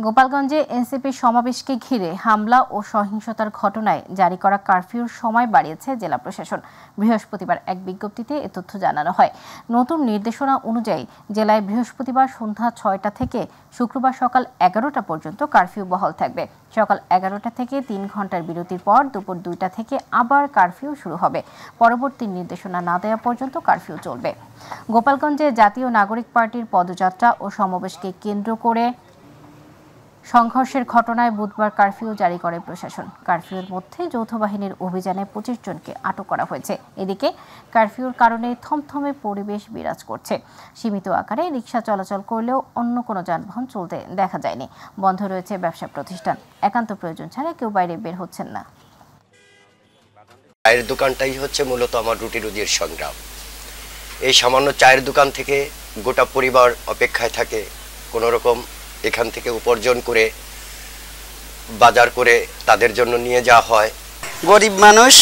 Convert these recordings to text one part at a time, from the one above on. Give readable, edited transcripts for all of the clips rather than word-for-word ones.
গোপালগঞ্জে এনসিপির সমাবেশকে ঘিরে হামলা ও সহিংসতার ঘটনায় জারি করা কারফিউর সময় বাড়িয়েছে জেলা প্রশাসন। বৃহস্পতিবার এক বিজ্ঞপ্তিতে এ তথ্য জানানো হয়। নতুন নির্দেশনা অনুযায়ী জেলায় বৃহস্পতিবার সন্ধ্যা ৬টা থেকে শুক্রবার সকাল ১১টা পর্যন্ত কারফিউ বহাল থাকবে। সকাল ১১টা থেকে ৩ ঘন্টার বিরতির পর দুপুর ২টা থেকে আবার কারফিউ শুরু হবে। পরবর্তী নির্দেশনা না দেওয়া পর্যন্ত কারফিউ চলবে। গোপালগঞ্জে জাতীয় নাগরিক পার্টির পদযাত্রা ও সমাবেশকে কেন্দ্র করে সংঘর্ষের ঘটনায় বুধবার কারফিউ জারি করে প্রশাসন। কারফিউর মধ্যে যৌথ বাহিনীর অভিযানে ২৫ জনকে আটক করা হয়েছে। এদিকে কারফিউর কারণে থমথমে পরিবেশ বিরাজ করছে। সীমিত আকারে রিকশা চলাচল করলেও অন্য কোনো যানবাহন চলতে দেখা যায়নি। বন্ধ রয়েছে ব্যবসা প্রতিষ্ঠান। একান্ত প্রয়োজন ছাড়া কেউ বাইরে বের হচ্ছেন না। চায়ের দোকানটাই হচ্ছে মূলত আমার রুটি রুজির সংগ্রাম। এই সামান্য চায়ের দোকান থেকে গোটা পরিবার অপেক্ষায় থাকে কোনো রকম এখান থেকে উপার্জন করে বাজার করে তাদের জন্য নিয়ে যাওয়া হয়। গরিব মানুষ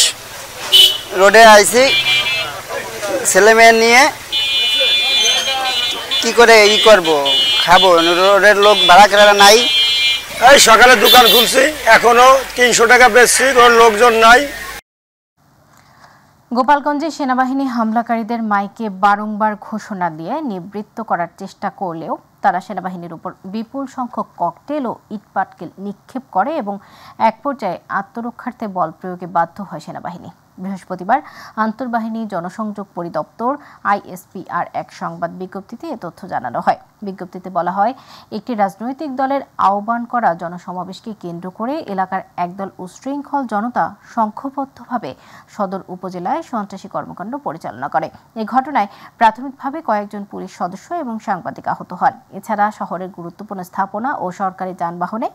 রোডে আইছি ছেলে মেয়ে নিয়ে কি করে করব খাবো, রোডের লোক ভাড়া কেনা নাই। এই সকালে দোকান খুলছি, এখনো ৩০০ টাকা বেচছি, কোনো লোকজন নাই। গোপালগঞ্জে সেনাবাহিনী হামলাকারীদের মাইকে বারংবার ঘোষণা দিয়ে নিবৃত্ত করার চেষ্টা করলেও তারা সেনাবাহিনীর উপর বিপুল সংখ্যক ককটেল ও ইটপাটকেল নিক্ষেপ করে এবং এক পর্যায়ে আত্মরক্ষার্থে বল প্রয়োগে বাধ্য হয় সেনাবাহিনী। বৃহস্পতিবার আন্তর্বাহিনী জনসংযোগ পরিদপ্তর আইএসপিআর এক সংবাদ বিজ্ঞপ্তিতে এ তথ্য জানানো হয়। বিজ্ঞপ্তিতে বলা হয়, একটি রাজনৈতিক দলের আহ্বান করা জনসমাবেশকে কেন্দ্র করে এলাকার একদল উশৃঙ্খল জনতা সংঘবদ্ধভাবে সদর উপজেলায় সন্ত্রাসী কর্মকাণ্ড পরিচালনা করে। এ ঘটনায় প্রাথমিকভাবে কয়েকজন পুলিশ সদস্য এবং সাংবাদিক আহত হন। এছাড়া শহরের গুরুত্বপূর্ণ স্থাপনা ও সরকারি যানবাহনে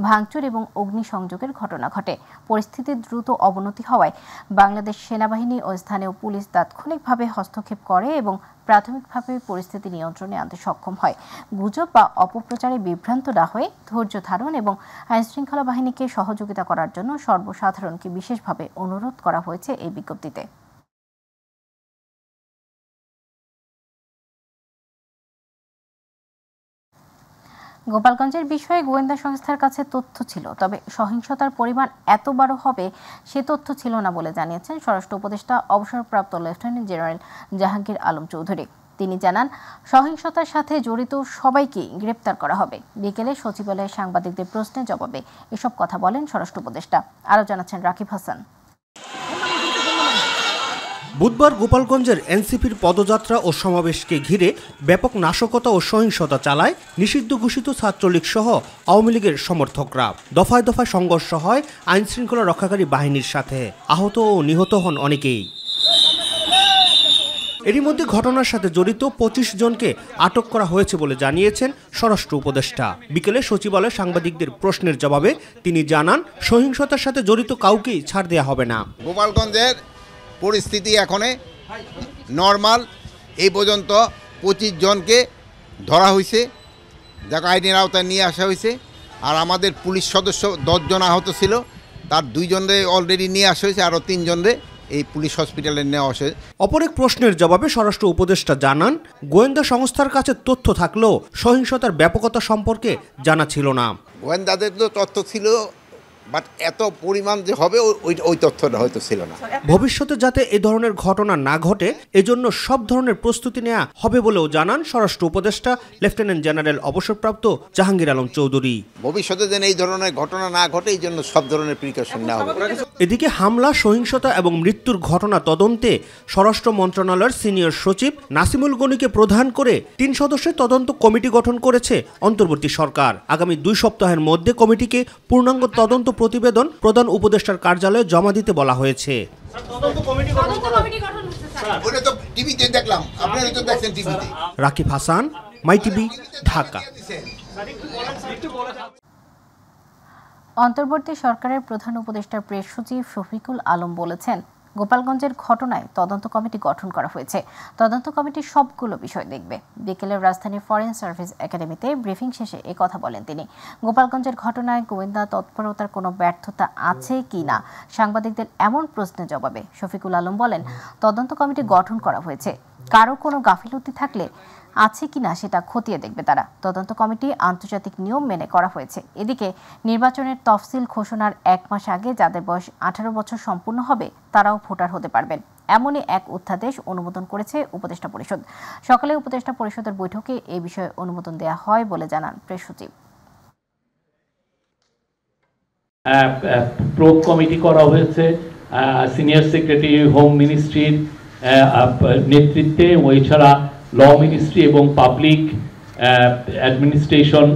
ভাঙচুর এবং অগ্নিসংযোগের ঘটনা ঘটে। পরিস্থিতির দ্রুত অবনতি হওয়ায় বাংলাদেশ সেনাবাহিনী ও স্থানীয় পুলিশ তাৎক্ষণিকভাবে হস্তক্ষেপ করে এবং প্রাথমিকভাবে পরিস্থিতি নিয়ন্ত্রণে আনতে সক্ষম হয়। গুজব বা অপপ্রচারে বিভ্রান্ত না হয়ে ধৈর্য ধারণ এবং আইনশৃঙ্খলা বাহিনীকে সহযোগিতা করার জন্য সর্বসাধারণকে বিশেষভাবে অনুরোধ করা হয়েছে এই বিজ্ঞপ্তিতে। গোপালগঞ্জের বিষয়ে গোয়েন্দা সংস্থার কাছে তথ্য ছিল, তবে সহিংসতার পরিমাণ এত বড় হবে সে তথ্য ছিল না বলে জানিয়েছেন স্বরাষ্ট্র উপদেষ্টা অবসরপ্রাপ্ত লেফটেন্যান্ট জেনারেল জাহাঙ্গীর আলম চৌধুরী। তিনি জানান, সহিংসতার সাথে জড়িত সবাইকে গ্রেপ্তার করা হবে। বিকেলে সচিবালয়ে সাংবাদিকদের প্রশ্নের জবাবে এসব কথা বলেন স্বরাষ্ট্র উপদেষ্টা। আরও জানাচ্ছেন রাকিব হাসান। বুধবার গোপালগঞ্জের এনসিপির পদযাত্রা ও সমাবেশকে ঘিরে ব্যাপক নাশকতা ও সহিংসতা চালায় নিষিদ্ধ ঘোষিত ছাত্রলীগ সহ আওয়ামী লীগের সমর্থকরা। দফায় দফায় সংঘর্ষ হয় আইনশৃঙ্খলা রক্ষাকারী বাহিনীর সাথে। আহত ও নিহত হন অনেকেই। এরই মধ্যে ঘটনার সাথে জড়িত ২৫ জনকে আটক করা হয়েছে বলে জানিয়েছেন স্বরাষ্ট্র উপদেষ্টা। বিকেলে সচিবালয়ে সাংবাদিকদের প্রশ্নের জবাবে তিনি জানান, সহিংসতার সাথে জড়িত কাউকেই ছাড় দেওয়া হবে না। গোপালগঞ্জের পরিস্থিতি এখন নর্মাল। এই পর্যন্ত ২৫ জনকে ধরা হয়েছে, যাকে আইনের আওতায় নিয়ে আসা হয়েছে। আর আমাদের পুলিশ সদস্য ১০ জন আহত ছিল, তার ২ জনরে অলরেডি নিয়ে আসা হয়েছে, আরও ৩ জনরে এই পুলিশ হসপিটালে নেওয়া হয়েছে। অপর এক প্রশ্নের জবাবে স্বরাষ্ট্র উপদেষ্টা জানান, গোয়েন্দা সংস্থার কাছে তথ্য থাকলেও সহিংসতার ব্যাপকতা সম্পর্কে জানা ছিল না। গোয়েন্দাদের তো তথ্য ছিল, বাট এত পরিমাণ যে হবে ওই তথ্যটা হয়তো ছিল না। ভবিষ্যতে যাতে এ ধরনের ঘটনা না ঘটে এজন্য সব ধরনের প্রস্তুতি নেওয়া হবে বলেও জানান স্বরাষ্ট্র উপদেষ্টা লেফটেন্যান্ট জেনারেল অবসরপ্রাপ্ত জাহাঙ্গীর আলম চৌধুরী। ভবিষ্যতে যেন এই ধরনের ঘটনা না ঘটে এই জন্য সব ধরনের প্রিকশন নেওয়া হবে। এদিকে হামলা, সহিংসতা এবং মৃত্যুর ঘটনা তদন্তে স্বরাষ্ট্র মন্ত্রণালয়ের সিনিয়র সচিব নাসিমুল গনিকে প্রধান করে ৩ সদস্যের তদন্ত কমিটি গঠন করেছে অন্তর্বর্তী সরকার। আগামী ২ সপ্তাহের মধ্যে কমিটিকে পূর্ণাঙ্গ তদন্ত প্রতিবেদন প্রধান উপদেষ্টার কার্যালয়ে জমা দিতে বলা হয়েছে। রাকিব হাসান, মাই টিভি, ঢাকা। অন্তর্বর্তী সরকারের প্রধান উপদেষ্টার প্রেস সচিব শফিকুল আলম বলেছেন, গোপালগঞ্জের ঘটনায় তদন্ত কমিটি গঠন করা হয়েছে। তদন্ত কমিটি সবগুলো বিষয় দেখবে। বিকেলে রাজধানীর ফরেন সার্ভিস একাডেমিতে ব্রিফিং শেষে কথা বলেন তিনি। গোপালগঞ্জের ঘটনায় গোয়েন্দা তৎপরতার কোনো ব্যর্থতা আছে কি না সাংবাদিকদের এমন প্রশ্নের জবাবে শফিকুল আলম বলেন, তদন্ত কমিটি গঠন করা হয়েছে। কারো কোনো গাফিলতি থাকলে আছে কিনা সেটা খতিয়ে দেখবে তারা। তদন্ত কমিটি আন্তর্জাতিক নিয়ম মেনে করা হয়েছে। এদিকে নির্বাচনের তফসিল ঘোষণার 1 মাস আগে যাদের বয়স 18 বছর সম্পূর্ণ হবে তারাও ভোটার হতে পারবেন, এমনই এক অধ্যাদেশ অনুমোদন করেছে উপদেষ্টা পরিষদ। সকালে উপদেষ্টা পরিষদের বৈঠকে এই বিষয়ে অনুমোদন দেওয়া হয় বলে জানান প্রেস সচিব। প্রোব কমিটি করা হয়েছে সিনিয়র সেক্রেটারি হোম মিনিস্ট্রির নেতৃত্বে, এছাড়া ল মিনিস্ট্রি এবং পাবলিক অ্যাডমিনিস্ট্রেশন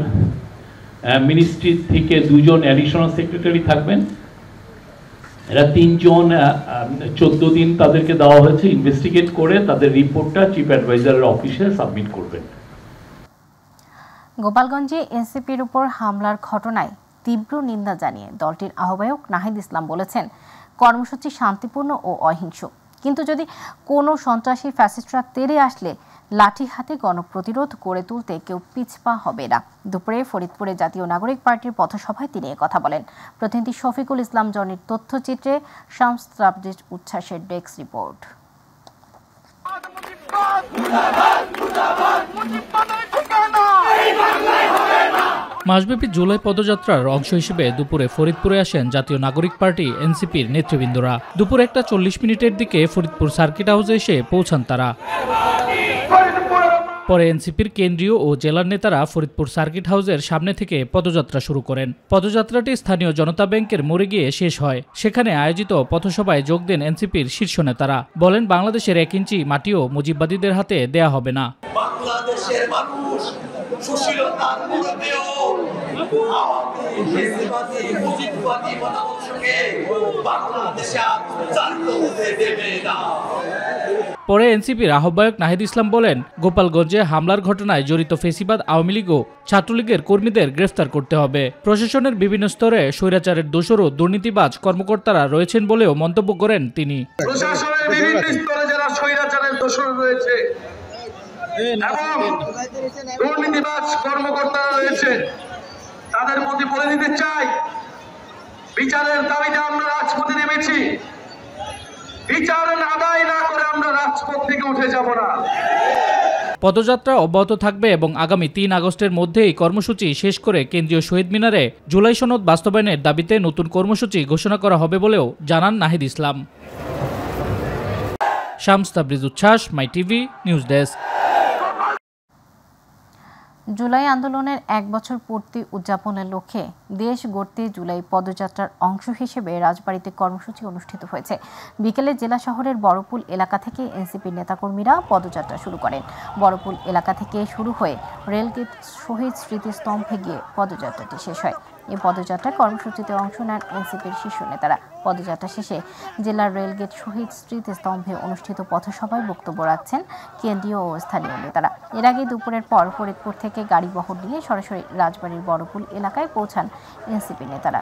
মিনিস্ট্রি থেকে 2 জন অ্যাডিশনাল সেক্রেটারি থাকবেন। এরা 3 জন 14 দিন তাদেরকে দেওয়া হয়েছে ইনভেস্টিগেট করে তাদের রিপোর্টটা চিফ অ্যাডভাইজারের অফিসে সাবমিট করবেন। গোপালগঞ্জে এনসিপির উপর হামলার ঘটনায় তীব্র নিন্দা জানিয়ে দলটির আহ্বায়ক নাহিদ ইসলাম বলেছেন, কর্মসূচি শান্তিপূর্ণ ও অহিংস, কিন্তু যদি কোনো সন্ত্রাসী ফ্যাসিস্টরা তেড়ে আসলে লাঠি হাতে গণপ্রতিরোধ গড়ে তুলতে কেউ পিছপা হবে না। দুপুরে ফরিদপুরে জাতীয় নাগরিক পার্টির পথসভায় তিনি কথা বলেন। প্রতিনিধি Shafiqul Islam জনির তথ্যচিত্রে Shams Tabriz উচ্ছ্বাসের desk report. মাসব্যাপী জুলাই পদযাত্রার অংশ হিসেবে দুপুরে ফরিদপুরে আসেন জাতীয় নাগরিক পার্টি এনসিপির নেতৃবৃন্দরা। দুপুর 1:40 দিকে ফরিদপুর সার্কিট হাউসে এসে পৌঁছান তারা। পরে এনসিপির কেন্দ্রীয় ও জেলার নেতারা ফরিদপুর সার্কিট হাউসের সামনে থেকে পদযাত্রা শুরু করেন। পদযাত্রাটি স্থানীয় জনতা ব্যাংকের মোড়ে গিয়ে শেষ হয়। সেখানে আয়োজিত পথসভায় যোগ দেন এনসিপির শীর্ষ নেতারা। বলেন, বাংলাদেশের 1 ইঞ্চি মাটিও মুজিববাদীদের হাতে দেয়া হবে না। বাংলাদেশের মানুষ সুশীলতার মধ্যেও মুজিববাদী মতাদর্শকে বাংলাদেশে চালিত হতে দেবে না। পরে এনসিপির আহ্বায়ক নাহিদ ইসলাম বলেন, গোপালগঞ্জে হামলার ঘটনায় জড়িত ফেসিবাদ, আওয়ামী লীগ ও ছাত্রলীগের কর্মীদের গ্রেফতার করতে হবে। প্রশাসনের বিভিন্ন স্তরে স্বৈরাচারের দোষর ও দুর্নীতিবাজ কর্মকর্তারা রয়েছেন বলেও মন্তব্য করেন তিনি। প্রশাসনের বিভিন্ন স্তরে যারা স্বৈরাচারের দোষর রয়েছে এবং দুর্নীতিবাজ কর্মকর্তারা রয়েছে, তাদের প্রতি বলে দিতে চাই, বিচারের দাবিতে আমরা রাজপথে নেমেছি। বিচার আদায় না করে আমরা রাজপথ থেকে উঠে যাব না। পদযাত্রা অব্যাহত থাকবে এবং আগামী 3 আগস্টের মধ্যেই কর্মসূচি শেষ করে কেন্দ্রীয় শহীদ মিনারে জুলাই সনদ বাস্তবায়নের দাবিতে নতুন কর্মসূচি ঘোষণা করা হবে বলেও জানান নাহিদ ইসলাম। শামস তাবরিজ উচ্ছ্বাস, মাই টিভি নিউজ ডেস্ক। জুলাই আন্দোলনের 1 বছর পূর্তি উদযাপনের লক্ষ্যে দেশ গড়তে জুলাই পদযাত্রার অংশ হিসেবে রাজবাড়ীতে কর্মসূচি অনুষ্ঠিত হয়েছে। বিকেলে জেলা শহরের বড়পুল এলাকা থেকে এনসিপির নেতাকর্মীরা পদযাত্রা শুরু করেন। বড়পুল এলাকা থেকে শুরু হয়ে রেলগেট শহীদ স্মৃতিস্তম্ভে গিয়ে পদযাত্রাটি শেষ হয়। এই পদযাত্রায় কর্মসূচিতে অংশ নেন এনসিপির শীর্ষ নেতারা। পদযাত্রা শেষে জেলার রেলগেট শহীদ স্মৃতিস্তম্ভে অনুষ্ঠিত পথসভায় বক্তব্য রাখছেন কেন্দ্রীয় ও স্থানীয় নেতারা। এর আগে দুপুরের পর ফরিদপুর থেকে গাড়ি বহর নিয়ে সরাসরি রাজবাড়ীর বড়পুল এলাকায় পৌঁছান এনসিপি নেতারা।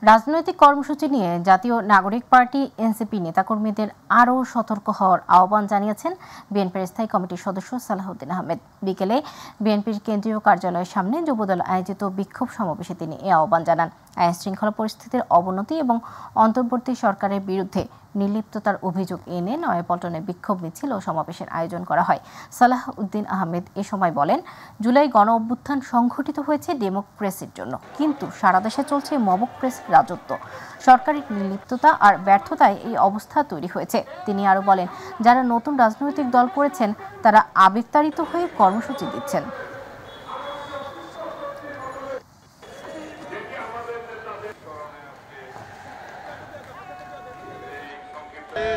রাজনৈতিক কর্মসূচি নিয়ে জাতীয় নাগরিক পার্টি এনসিপি নেতাকর্মীদের আরও সতর্ক হওয়ার আহ্বান জানিয়েছেন বিএনপির স্থায়ী কমিটির সদস্য সালাহউদ্দিন আহমেদ। বিকেলে বিএনপির কেন্দ্রীয় কার্যালয়ের সামনে যুবদল আয়োজিত বিক্ষোভ সমাবেশে তিনি এ আহ্বান জানান। আইন শৃঙ্খলা পরিস্থিতির অবনতি এবং অন্তর্বর্তী সরকারের বিরুদ্ধে নির্লিপ্ততার অভিযোগ এনে নয়াপল্টনে বিক্ষোভ মিছিল ও সমাবেশের আয়োজন করা হয়। সালাহউদ্দিন আহমেদ এ সময় বলেন, জুলাই গণ অভ্যুত্থান সংঘটিত হয়েছে ডেমোক্রেসির জন্য, কিন্তু সারা দেশে চলছে মবক্রেসির রাজত্ব। সরকারের নির্লিপ্ততা আর ব্যর্থতায় এই অবস্থা তৈরি হয়েছে। তিনি আরও বলেন, যারা নতুন রাজনৈতিক দল করেছেন তারা আবেগতাড়িত হয়ে কর্মসূচি দিচ্ছেন।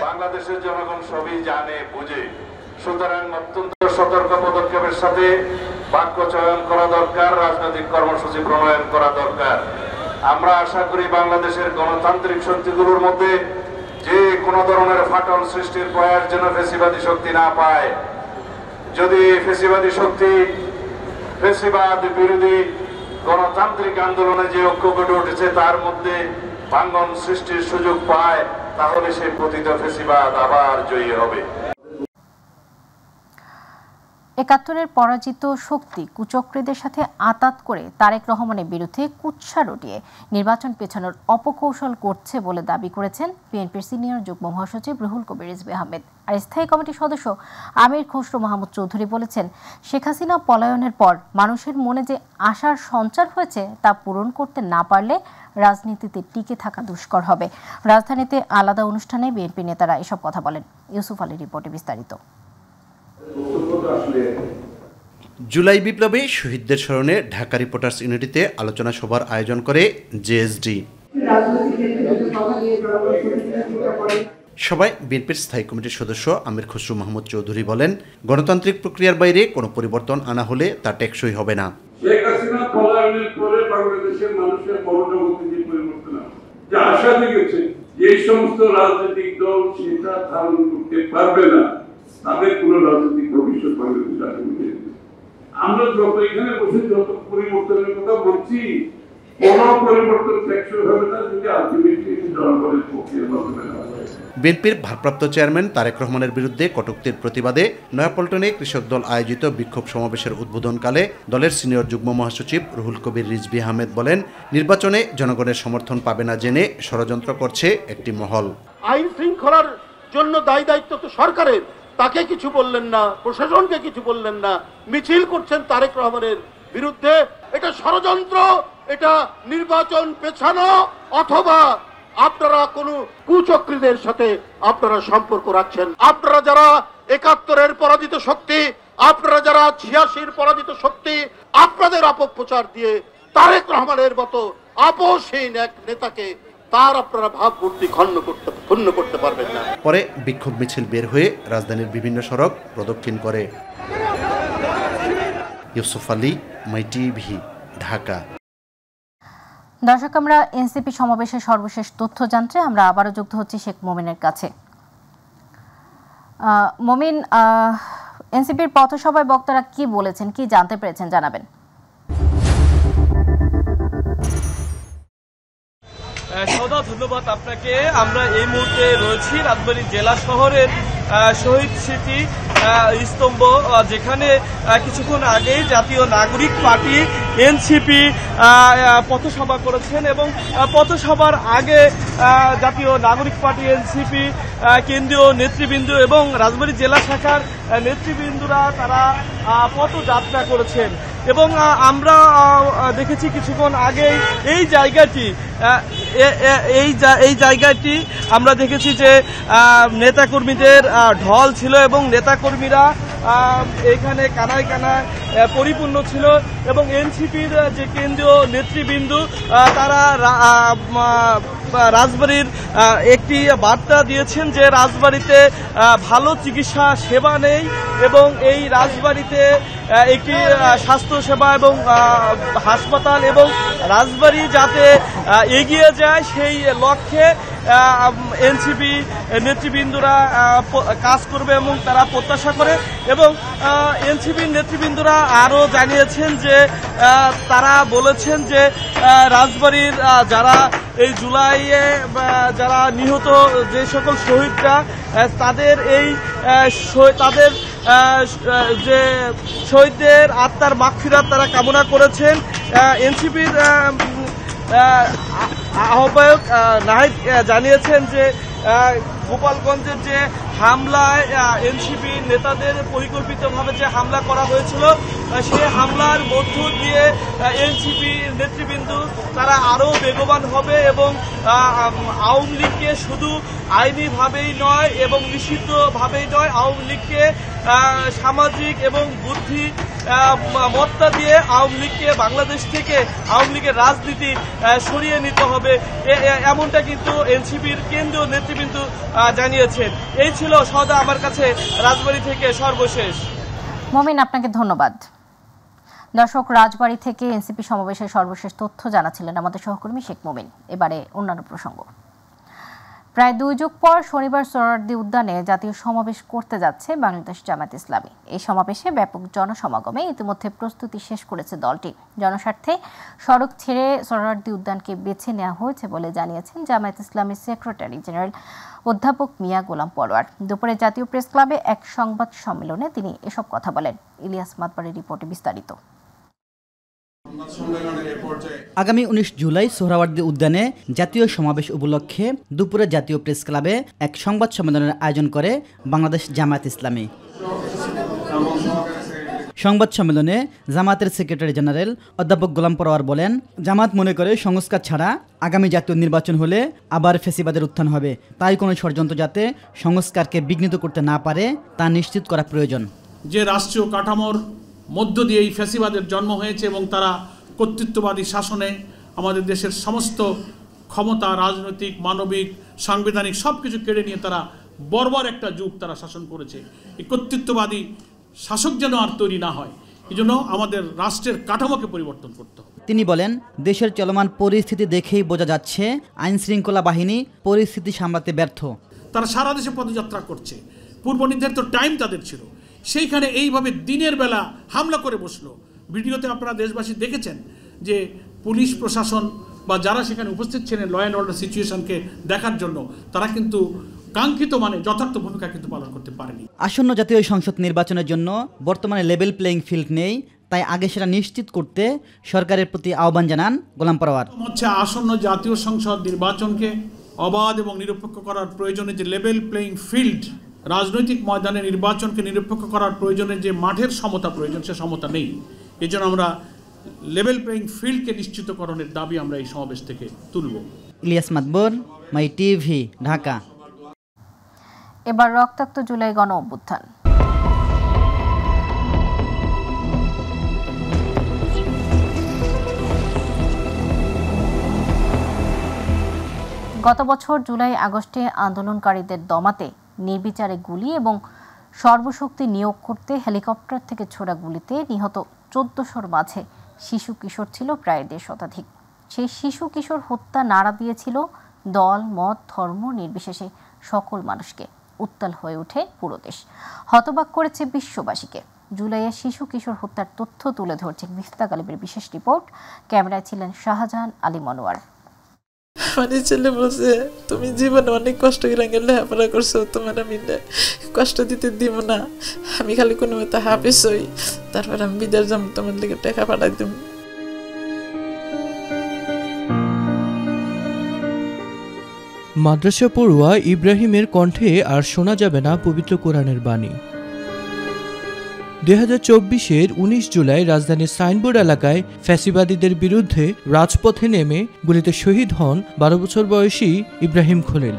বাংলাদেশের জনগণ সবই জানে বুঝে, সুতরাং অত্যন্ত সতর্ক পদক্ষেপের সাথে বাক্য চয়ন করা দরকার, রাজনৈতিক কর্মসূচি প্রণয়ন করা দরকার। আমরা আশা করি বাংলাদেশের গণতান্ত্রিক শক্তিগুলোর মধ্যে যে কোনো ধরনের ফাটল সৃষ্টির প্রয়াস যেন ফেসিবাদী শক্তি না পায়। যদি ফেসিবাদী শক্তি ফেসিবাদ বিরোধী গণতান্ত্রিক আন্দোলনে যে ঐক্য গড়ে উঠেছে তার মধ্যে ভাঙ্গন সৃষ্টির সুযোগ পায়, তাহলে সেই পতিত ফেসিবাদ আবার জয়ী হবে। একাত্তরের পরাজিত শক্তি কুচক্রীদের সাথে আঁতাত করে তারেক রহমানের বিরুদ্ধে কুৎসা রটিয়ে নির্বাচন পেছানোর অপকৌশল করছে বলে দাবি করেছেন বিএনপির সিনিয়র যুগ্ম মহাসচিব রুহুল কবির রিজভী আহমেদ। আর স্থায়ী কমিটির সদস্য আমির খসরু মাহমুদ চৌধুরী বলেছেন, শেখ হাসিনা পলায়নের পর মানুষের মনে যে আশার সঞ্চার হয়েছে তা পূরণ করতে না পারলে রাজনীতিতে টিকে থাকা দুষ্কর হবে। রাজধানীতে আলাদা অনুষ্ঠানে বিএনপি নেতারা এসব কথা বলেন। ইউসুফ আলীর রিপোর্টে বিস্তারিত। জুলাই বিপ্লবে শহীদদের স্মরণে ঢাকা রিপোর্টার্স ইউনিটিতে আলোচনা সভার আয়োজন করে জেএসডি। সভায় বিএনপির স্থায়ী কমিটির সদস্য আমির খসরু মাহমুদ চৌধুরী বলেন, গণতান্ত্রিক প্রক্রিয়ার বাইরে কোনো পরিবর্তন আনা হলে তা টেকসই হবে না। শেখ হাসিনা পলায়নের পরে বাংলাদেশের মানুষের মনোজগতে যে পরিবর্তন যে আশা দেখেছে, এই সমস্ত রাজনৈতিক দল সেটা ধারণ করতে পারবে না, তাদের কোন রাজনৈতিক ভবিষ্যৎ বাংলাদেশে আসবে। আমরা যত এখানে বসে যত পরিবর্তনের কথা বলছি, কোন পরিবর্তন টেকসই হবে না যদি আলটিমেটলি জনগণের পক্ষে মাধ্যমে না হয়। বিএনপির ভারপ্রাপ্ত চেয়ারম্যান তারেক রহমানের বিরুদ্ধে কটূক্তির প্রতিবাদে নয়াপল্টনে কৃষক দল আয়োজিত বিক্ষোভ সমাবেশের উদ্বোধনকালে দলের সিনিয়র যুগ্ম মহাসচিব রুহুল কবির রিজভী আহমেদ বলেন, নির্বাচনে জনগণের সমর্থন পাবে না জেনে ষড়যন্ত্র করছে একটি মহল। আইন শৃঙ্খলার জন্য দায়িত্ব তো সরকারের, তাকে কিছু বললেন না, প্রশাসনকে কিছু বললেন না, মিছিল করছেন তারেক রহমানের বিরুদ্ধে। এটা ষড়যন্ত্র, এটা নির্বাচন পেছানো, অথবা আপনারা কোন কুচক্রীদের সাথে আপনারা সম্পর্ক রাখছেন। আপনারা যারা ৭১-এর পরাজিত শক্তি, আপনারা যারা ৮৬-র পরাজিত শক্তি, আপনাদের অপপ্রচার দিয়ে তারেক রহমানের মতো আপোষহীন এক নেতাকে তার আপনারা ভাবমূর্তি ক্ষুণ্ণ করতে পারবেন না। পরে বিক্ষোভ মিছিল বের হয়ে রাজধানীর বিভিন্ন সড়ক প্রদক্ষিণ করে। ইউসুফ আলী, মাই টিভি, ঢাকা। দর্শক, আমরা এনসিপি সমাবেশের সর্বশেষ তথ্য জানতে আমরা আবারও যুক্ত হচ্ছি শেখ মোমিনের কাছে। মোমিন, এনসিপির পথসভায় বক্তারা কি বলেছেন, কি জানতে পেরেছেন জানাবেন। সদা ধন্যবাদ আপনাকে। আমরা এই মুহূর্তে রয়েছি রাজবাড়ী জেলা শহরের শহীদ স্মৃতি স্তম্ভ, যেখানে কিছুক্ষণ আগে জাতীয় নাগরিক পার্টি এনসিপি পথসভা করেছেন এবং পথসভার আগে জাতীয় নাগরিক পার্টি এনসিপি কেন্দ্রীয় নেতৃবৃন্দ এবং রাজবাড়ী জেলা শাখার নেতৃবৃন্দরা তারা পথযাত্রা করেছেন এবং আমরা দেখেছি কিছুক্ষণ আগে এই জায়গাটি আমরা দেখেছি যে নেতাকর্মীদের ঢল ছিল এবং নেতাকর্মীরা এখানে কানায় কানায় পরিপূর্ণ ছিল এবং এনসিপির যে কেন্দ্রীয় নেতৃবৃন্দ তারা রাজবাড়ীর একটি বার্তা দিয়েছেন যে রাজবাড়ীতে ভালো চিকিৎসা সেবা নেই এবং এই রাজবাড়ীতে একটি স্বাস্থ্য সেবা এবং হাসপাতাল এবং রাজবাড়ী যাতে এগিয়ে যায় সেই লক্ষ্যে এনসিপি নেতৃবৃন্দরা কাজ করবে এবং তারা প্রত্যাশা করে এবং এনসিপির নেতৃবৃন্দরা আরও জানিয়েছেন যে তারা বলেছেন যে রাজবাড়ীর যারা এই জুলাইয়ে যারা নিহত যে সকল শহীদরা তাদের যে শহীদদের আত্মার মাগফিরাত তারা কামনা করেছেন। এনসিপির আহ্বায়ক নাহিদ জানিয়েছেন যে গোপালগঞ্জের যে হামলায় এনসিপি নেতাদের পরিকল্পিতভাবে যে হামলা করা হয়েছিল সেই হামলার মধ্য দিয়ে এনসিপি নেতৃবৃন্দ তারা আরও বেগবান হবে এবং আওয়ামী লীগকে শুধু আইনিভাবেই নয় এবং নিষিদ্ধভাবেই নয়, আওয়ামী লীগকে সামাজিক এবং বুদ্ধি মত্তা দিয়ে আওয়ামী লীগকে বাংলাদেশ থেকে আওয়ামী লীগের রাজনীতি সরিয়ে নিতে হবে, এমনটা কিন্তু এনসিপির কেন্দ্রীয় নেতৃবৃন্দ জানিয়েছেন। এই ছিল সদা আমার কাছে রাজবাড়ী থেকে সর্বশেষ। মোমিন, আপনাকে ধন্যবাদ। দর্শক, রাজবাড়ী থেকে এনসিপি সমাবেশের সর্বশেষ তথ্য জানাচ্ছিলেন আমাদের সহকর্মী শেখ মোমিন। এবারে অন্যান্য প্রসঙ্গ। প্রায় 2 যুগ পর শনিবার সোহরাওয়ার্দী উদ্যানে জাতীয় সমাবেশ করতে যাচ্ছে বাংলাদেশ জামায়াত ইসলামী। এই সমাবেশে ব্যাপক জনসমাগমে ইতিমধ্যে প্রস্তুতি শেষ করেছে দলটি। জনস্বার্থে সড়ক ছেড়ে সোহরাওয়ার্দী উদ্যানকে বেছে নেওয়া হয়েছে বলে জানিয়েছেন জামায়াত ইসলামীর সেক্রেটারি জেনারেল অধ্যাপক মিয়া গোলাম পরোয়ার। দুপুরে জাতীয় প্রেস ক্লাবে এক সংবাদ সম্মেলনে তিনি এসব কথা বলেন। ইলিয়াস মাতবারের রিপোর্টে বিস্তারিত। আগামী 19 জুলাই সোহরাওয়ার্দী উদ্যানে জাতীয় সমাবেশ উপলক্ষে দুপুরে জাতীয় প্রেস ক্লাবে এক সংবাদ সম্মেলনের আয়োজন করে বাংলাদেশ জামায়াত ইসলামী। সংবাদ সম্মেলনে জামায়াতের সেক্রেটারি জেনারেল অধ্যাপক গোলাম পরোয়ার বলেন, জামায়াত মনে করে সংস্কার ছাড়া আগামী জাতীয় নির্বাচন হলে আবার ফ্যাসিবাদের উত্থান হবে। তাই কোনো ষড়যন্ত্র যাতে সংস্কারকে বিঘ্নিত করতে না পারে তা নিশ্চিত করা প্রয়োজন। যে রাষ্ট্রীয় কাঠামোর মধ্য দিয়ে এই ফ্যাসিবাদের জন্ম হয়েছে এবং তারা কর্তৃত্ববাদী শাসনে আমাদের দেশের সমস্ত ক্ষমতা, রাজনৈতিক, মানবিক, সাংবিধানিক সব কিছু কেড়ে নিয়ে তারা বর্বর একটা যুগ তারা শাসন করেছে। এই কর্তৃত্ববাদী শাসক যেন আর তৈরি না হয়, এই জন্য আমাদের রাষ্ট্রের কাঠামোকে পরিবর্তন করতে হবে। তিনি বলেন, দেশের চলমান পরিস্থিতি দেখেই বোঝা যাচ্ছে আইন শৃঙ্খলা বাহিনী পরিস্থিতি সামলাতে ব্যর্থ। তারা সারা দেশে পদযাত্রা করছে, পূর্ব নির্ধারিত টাইম তাদের ছিল, সেইখানে এইভাবে দিনের বেলা হামলা করে বসলো। ভিডিওতে আপনারা দেশবাসী দেখেছেন যে পুলিশ প্রশাসন বা যারা সেখানে উপস্থিত ছিলেন ল অ্যান্ড অর্ডার সিচুয়েশনকে দেখার জন্য তারা কিন্তু কাঙ্ক্ষিত মানে যথার্থ ভূমিকা কিন্তু পালন করতে পারেনি। আসন্ন জাতীয় সংসদ নির্বাচনের জন্য বর্তমানে লেভেল প্লেইং ফিল্ড নেই, তাই আগে সেটা নিশ্চিত করতে সরকারের প্রতি আহ্বান জানান গোলাম পরোয়ার। হচ্ছে আসন্ন জাতীয় সংসদ নির্বাচনকে অবাধ এবং নিরপেক্ষ করার প্রয়োজনে যে লেভেল প্লেইং ফিল্ড, রাজনৈতিক ময়দানে নির্বাচনকে নিরপেক্ষ করার প্রয়োজনে যে মাঠের সমতা প্রয়োজন, সে সমতা নেই। এই জন্য আমরা লেভেল প্লেইং ফিল্ডকে নিশ্চিতকরণের দাবি আমরা এই সমাবেশ থেকে তুলব। ইলিয়াস মাতবর, মাই টিভি, ঢাকা। এবার রক্তাক্ত জুলাই গণ অভ্যুত্থান। গত বছর জুলাই আগস্টে আন্দোলনকারীদের দমাতে নির্বিচারে গুলি এবং সর্বশক্তি নিয়োগ করতে হেলিকপ্টার থেকে ছোড়া গুলিতে নিহত 1400-র মাঝে শিশু কিশোর ছিল প্রায় 1.5 শতাধিক। সেই শিশু কিশোর হত্যা নাড়া দিয়েছিল দল, মত, ধর্ম নির্বিশেষে সকল মানুষকে। উত্তাল হয়ে ওঠে পুরো দেশ, হতবাক করেছে বিশ্ববাসীকে। জুলাইয়ে শিশু কিশোর হত্যার তথ্য তুলে ধরছে মিফতা গালিবের বিশেষ রিপোর্ট। ক্যামেরায় ছিলেন শাহজাহান আলী মনোয়ার। আমার ছেলে বলছে, তুমি জীবনে অনেক কষ্ট করে লেখাপড়া করছো, তোমার আমি কষ্ট দিতে দিব না, আমি খালি কোনো মতো হাফেজ হই, তারপর আমি বিদেশ যাবো, তোমার দিকে টাকা পাঠাই দিব। মাদ্রাসা পড়ুয়া ইব্রাহিমের কণ্ঠে আর শোনা যাবে না পবিত্র কোরআনের বাণী। 2024-এর 19 জুলাই রাজধানীর সাইনবোর্ড এলাকায় ফ্যাসিবাদীদের বিরুদ্ধে রাজপথে নেমে গুলিতে শহীদ হন 12 বছর বয়সী ইব্রাহিম খলিল।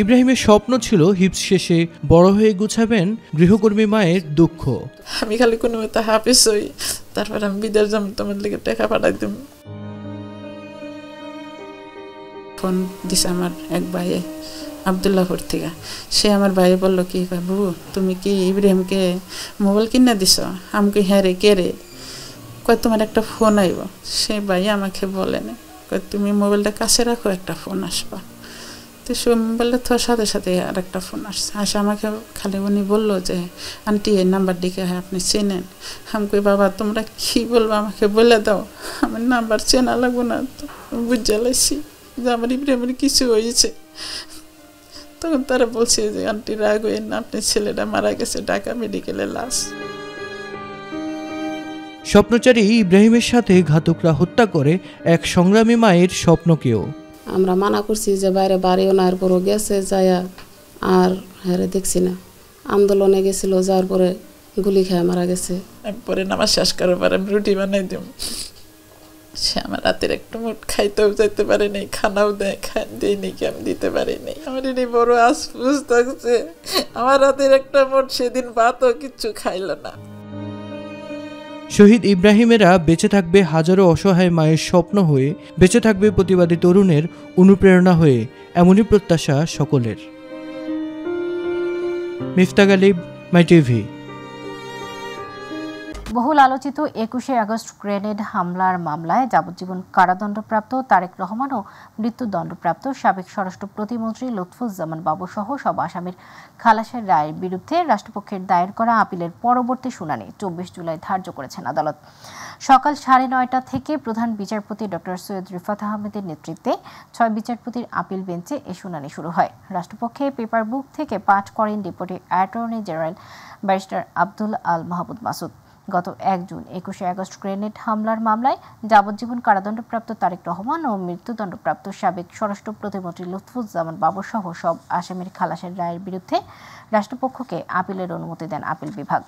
ইব্রাহিমের স্বপ্ন ছিল হিপস শেষে বড় হয়ে গুছাবেন গৃহকর্মী মায়ের দুঃখ। আমি খালি কোনো মতো হাফেজ হই, তারপর আমি বিদেশ যাবো, তোমার দিকে টাকা পাঠাই দিব। ফোন দিছে আমার এক ভাইয়ে আবদুল্লাহপুর থেকে। সে আমার ভাই বললো, কি বাবু তুমি কি ইব্রাহিমকে মোবাইল কিনে দিছ? আমাকে হ্যাঁ রে, কে রে? কয় তোমার একটা ফোন আইব। সে ভাই আমাকে বলে না, কয় তুমি মোবাইলটা কাছে রাখো, একটা ফোন আসবা। তো সে মোবাইলটা থার সাথে সাথে আর একটা ফোন আসছে। আসে আমাকে খালি উনি বললো যে, আন্টি এই নাম্বার দিকে আপনি চেনেন? আমি কই, বাবা তোমরা কি বলবো আমাকে বলে দাও, আমার নাম্বার চেনা লাগবো না। তো বুঝে লাইছি যে আমার ইব্রাহিমের কিছু হয়েছে। তখন তারা বলছে যে, আন্টি রাগ হইেন না, আপনার ছেলেটা মারা গেছে, ঢাকা মেডিকেলে লাশ। স্বপ্নচারী ইব্রাহিমের সাথে ঘাতকরা হত্যা করে এক সংগ্রামী মায়ের স্বপ্নকেও। আমরা মানা করছি যে বাইরে বাড়িও না, এরপরও গেছে যায়া আর হ্যাঁ দেখছি না। আন্দোলনে গেছিল, যাওয়ার পরে গুলি খেয়ে মারা গেছে। আমি পরে নামাজ শেষ করার পর আমি রুটি বানাই দিব। সে আমার রাতের একটু মুঠ খাইতেও যাইতে পারে নাই, খানাও দেয় দেই নাকি আমি দিতে পারি নাই। আমার এনে বড় আফসোস থাকছে, আমার রাতের একটা মুঠ সেদিন ভাতও কিচ্ছু খাইল না। শহীদ ইব্রাহিমেরা বেঁচে থাকবে হাজারো অসহায় মায়ের স্বপ্ন হয়ে, বেঁচে থাকবে প্রতিবাদী তরুণের অনুপ্রেরণা হয়ে, এমনই প্রত্যাশা সকলের। মিফতা গালিব, মাই টিভি। বহুল আলোচিত 21শে আগস্ট গ্রেনেড হামলার মামলায় যাবজ্জীবন কারাদণ্ডপ্রাপ্ত তারেক রহমান ও মৃত্যুদণ্ডপ্রাপ্ত সাবেক স্বরাষ্ট্র প্রতিমন্ত্রী লুৎফুজ্জামান বাবু সহ সব আসামির খালাসের রায়ের বিরুদ্ধে রাষ্ট্রপক্ষের দায়ের করা আপিলের পরবর্তী শুনানি 24 জুলাই ধার্য করেছেন আদালত। সকাল 9:30 থেকে প্রধান বিচারপতি ডক্টর সৈয়দ রিফাত আহমেদের নেতৃত্বে 6 বিচারপতির আপিল বেঞ্চে এ শুনানি শুরু হয়। রাষ্ট্রপক্ষে পেপার বুক থেকে পাঠ করেন deputy attorney general barrister Abdul Al Mahmud Masud. গত 1 জুন 21শে আগস্ট গ্রেনেড হামলার মামলায় যাবজ্জীবন কারাদণ্ডপ্রাপ্ত তারেক রহমান ও মৃত্যুদণ্ডপ্রাপ্ত সাবেক স্বরাষ্ট্র প্রতিমন্ত্রী লুৎফুজ্জামান বাবু সহ সব আসামির খালাসের রায়ের বিরুদ্ধে রাষ্ট্রপক্ষকে আপিলের অনুমতি দেন আপিল বিভাগ।